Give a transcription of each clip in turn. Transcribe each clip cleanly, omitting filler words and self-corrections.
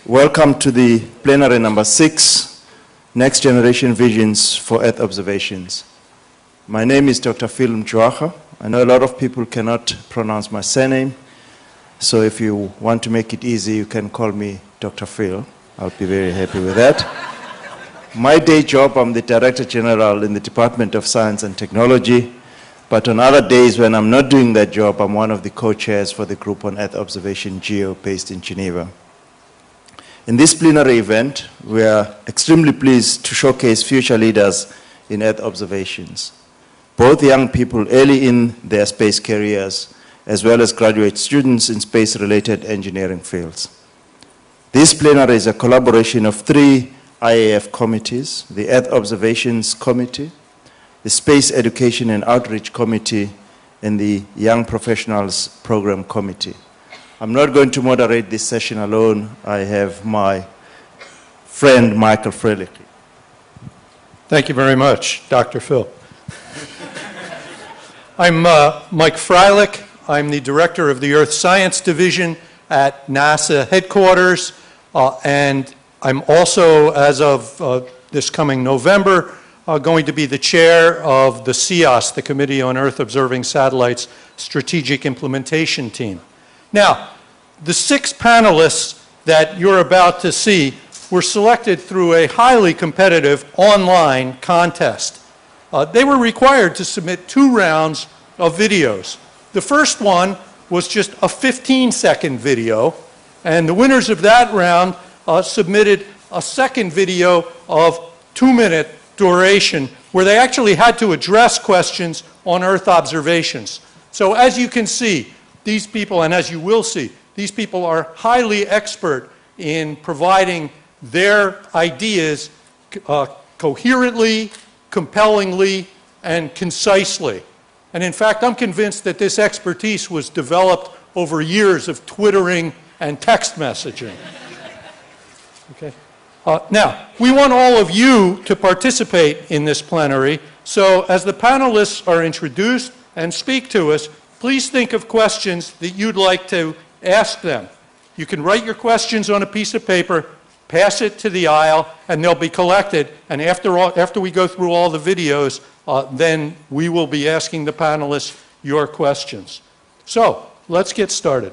Welcome to the plenary number 6, Next Generation Visions for Earth Observations. My name is Dr. Phil Mjwaha. I know a lot of people cannot pronounce my surname, so if you want to make it easy, you can call me Dr. Phil. I'll be very happy with that. My day job, I'm the Director General in the Department of Science and Technology, but on other days when I'm not doing that job, I'm one of the co-chairs for the Group on Earth Observation GEO based in Geneva. In this plenary event, we are extremely pleased to showcase future leaders in Earth observations, both young people early in their space careers, as well as graduate students in space-related engineering fields. This plenary is a collaboration of 3 IAF committees: the Earth Observations Committee, the Space Education and Outreach Committee, and the Young Professionals Program Committee. I'm not going to moderate this session alone. I have my friend, Michael Freilich. Thank you very much, Dr. Phil. I'm Mike Freilich. I'm the director of the Earth Science Division at NASA headquarters, and I'm also, as of this coming November, going to be the chair of the CEOS, the Committee on Earth Observing Satellites Strategic Implementation Team. Now, the 6 panelists that you're about to see were selected through a highly competitive online contest. They were required to submit 2 rounds of videos. The first one was just a 15-second video, and the winners of that round submitted a second video of 2-minute duration, where they actually had to address questions on Earth observations. So as you can see, these people, and as you will see, these people are highly expert in providing their ideas coherently, compellingly, and concisely. And in fact, I'm convinced that this expertise was developed over years of twittering and text messaging. Okay. Now, we want all of you to participate in this plenary, so as the panelists are introduced and speak to us, please think of questions that you'd like to ask them. You can write your questions on a piece of paper, pass it to the aisle, and they'll be collected, and after we go through all the videos, then we will be asking the panelists your questions. So, let's get started.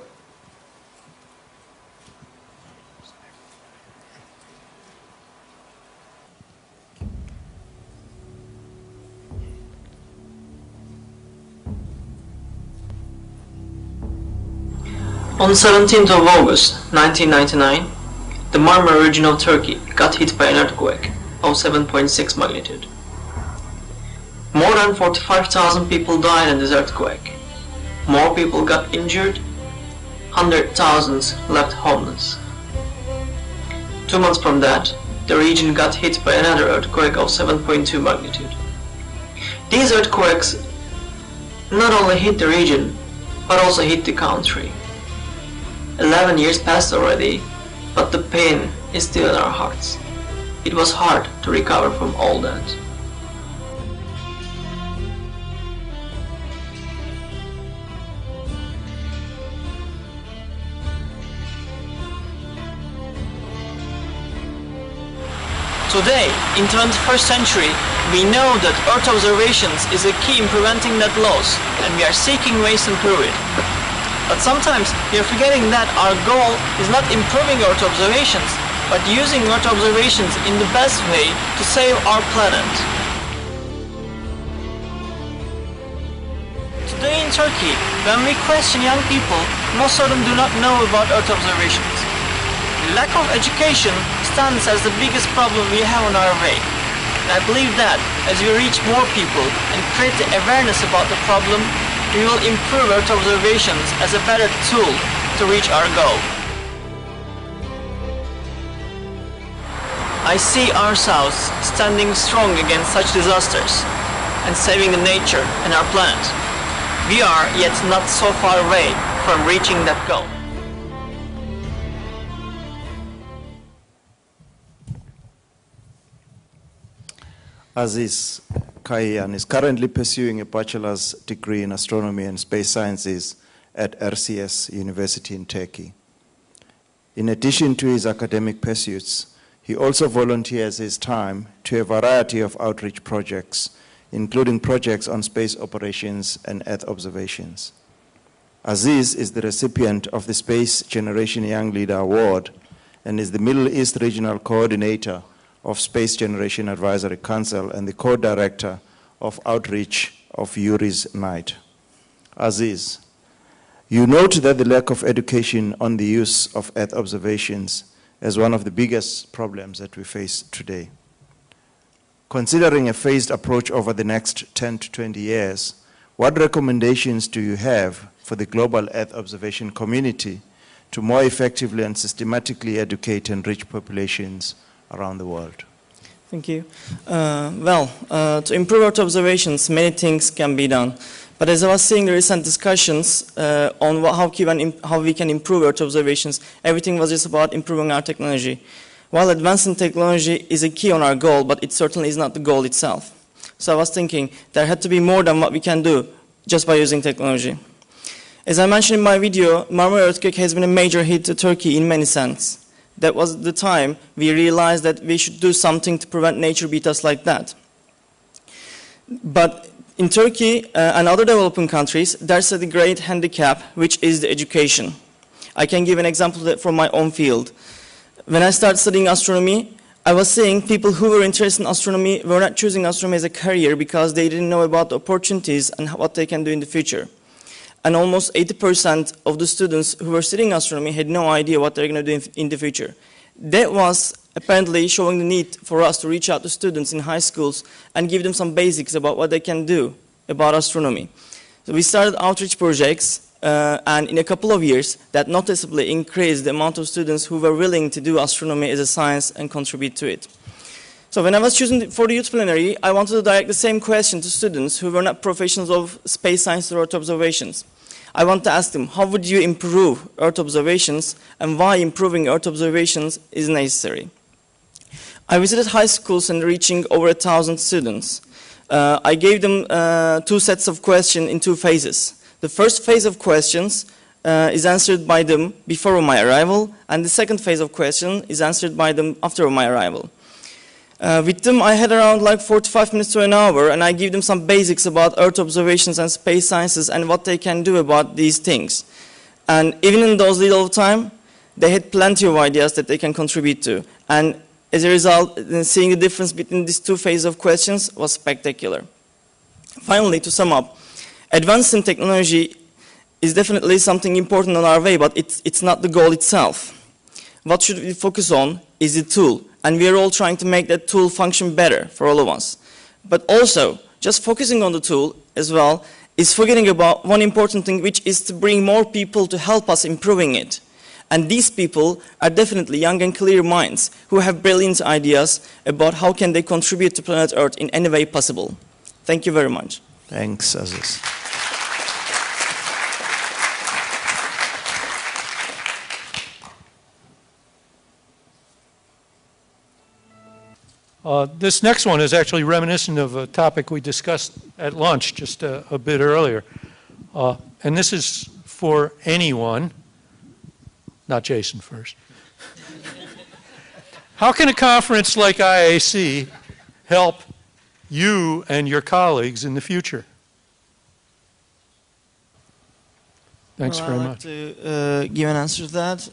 On 17th of August 1999, the Marmara region of Turkey got hit by an earthquake of 7.6 magnitude. More than 45,000 people died in this earthquake. More people got injured. 100,000 left homeless. 2 months from that, the region got hit by another earthquake of 7.2 magnitude. These earthquakes not only hit the region, but also hit the country. 11 years passed already, but the pain is still in our hearts. It was hard to recover from all that. Today, in 21st century, we know that Earth observations is a key in preventing net loss, and we are seeking ways to improve it. But sometimes we are forgetting that our goal is not improving Earth observations, but using Earth observations in the best way to save our planet. Today in Turkey, when we question young people, most of them do not know about Earth observations. The lack of education stands as the biggest problem we have on our way. And I believe that as we reach more people and create the awareness about the problem, we will improve Earth observations as a better tool to reach our goal. I see ourselves standing strong against such disasters and saving the nature and our planet. We are yet not so far away from reaching that goal. Aziz Kayıhan is currently pursuing a bachelor's degree in astronomy and space sciences at RCS University in Turkey. In addition to his academic pursuits, he also volunteers his time to a variety of outreach projects, including projects on space operations and Earth observations. Aziz is the recipient of the Space Generation Young Leader Award and is the Middle East Regional Coordinator of Space Generation Advisory Council and the co-director of outreach of Yuri's Night. Aziz, you note that the lack of education on the use of Earth observations is one of the biggest problems that we face today. Considering a phased approach over the next 10 to 20 years, what recommendations do you have for the global Earth observation community to more effectively and systematically educate and reach populations around the world? Thank you. To improve Earth observations, many things can be done. But as I was seeing the recent discussions on how we can improve Earth observations, everything was just about improving our technology. While advancing technology is a key on our goal, but it certainly is not the goal itself. So I was thinking there had to be more than what we can do just by using technology. As I mentioned in my video, Marmara earthquake has been a major hit to Turkey in many senses. That was the time we realized that we should do something to prevent nature beat us like that. But in Turkey and other developing countries, there's a great handicap, which is the education. I can give an example from my own field. When I started studying astronomy, I was seeing people who were interested in astronomy were not choosing astronomy as a career because they didn't know about the opportunities and what they can do in the future. And almost 80% of the students who were studying astronomy had no idea what they're going to do in the future. That was apparently showing the need for us to reach out to students in high schools and give them some basics about what they can do about astronomy. So we started outreach projects, and in a couple of years, that noticeably increased the amount of students who were willing to do astronomy as a science and contribute to it. So when I was choosing for the youth plenary, I wanted to direct the same question to students who were not professionals of space science or Earth observations. I want to ask them, how would you improve Earth observations and why improving Earth observations is necessary? I visited high schools and reaching over 1,000 students. I gave them 2 sets of questions in 2 phases. The first phase of questions is answered by them before my arrival, and the second phase of questions is answered by them after my arrival. With them, I had around like 45 minutes to an hour, and I gave them some basics about Earth observations and space sciences and what they can do about these things. And even in those little time, they had plenty of ideas that they can contribute to. And as a result, seeing the difference between these 2 phases of questions was spectacular. Finally, to sum up, advancing technology is definitely something important on our way, but it's not the goal itself. What should we focus on is the tool, and we are all trying to make that tool function better for all of us. But also, just focusing on the tool as well is forgetting about one important thing, which is to bring more people to help us improving it. And these people are definitely young and clear minds who have brilliant ideas about how can they contribute to planet Earth in any way possible. Thank you very much. Thanks, Aziz. This next one is actually reminiscent of a topic we discussed at lunch just a bit earlier. And this is for anyone, not Jason first. How can a conference like IAC help you and your colleagues in the future? Thanks very much. I'd like to give an answer to that.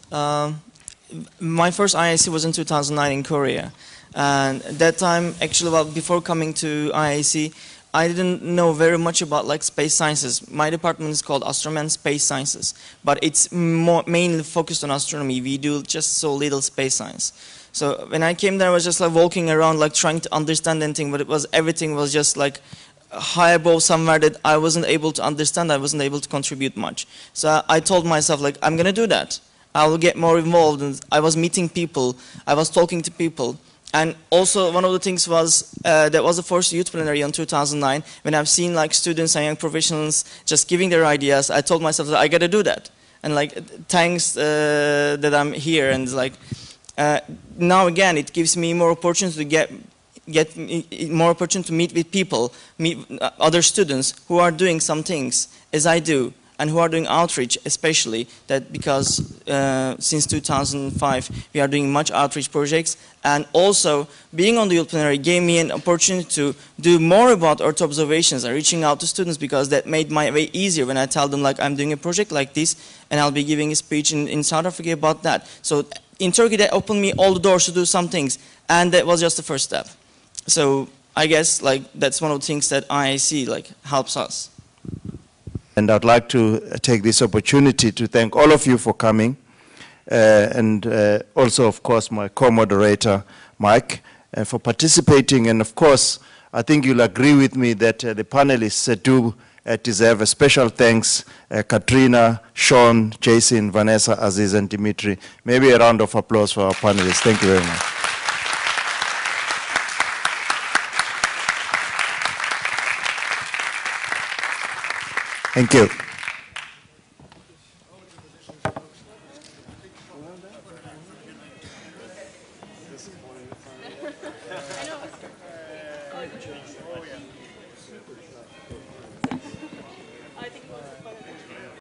My first IAC was in 2009 in Korea. And at that time, actually, well, before coming to IAC, I didn't know very much about like space sciences. My department is called Astronomy and Space Sciences, but it's mainly focused on astronomy. We do just so little space science. So when I came there, I was just like walking around, like trying to understand anything, but everything was just like high above somewhere that I wasn't able to understand. I wasn't able to contribute much. So I told myself, like, I'm gonna do that. I will get more involved. And I was meeting people. I was talking to people. And also, one of the things was, that was the first youth plenary in 2009, when I've seen like students and young professionals just giving their ideas. I told myself that I gotta do that. And like, thanks that I'm here, and like, now again, it gives me more opportunity to get more opportunity to meet with people, meet other students who are doing some things as I do. and who are doing outreach, especially that because since 2005 we are doing much outreach projects, and also being on the Youth Plenary gave me an opportunity to do more about Earth observations and reaching out to students, because that made my way easier when I tell them like I'm doing a project like this and I'll be giving a speech in South Africa about that. So in Turkey that opened me all the doors to do some things, and that was just the first step. So I guess like that's one of the things that IAC like helps us. And I'd like to take this opportunity to thank all of you for coming, and also, of course, my co-moderator, Mike, for participating. And of course, I think you'll agree with me that the panelists do deserve a special thanks. Katrina, Sean, Jason, Vanessa, Aziz, and Dimitri. Maybe a round of applause for our panelists. Thank you very much. Thank you. I think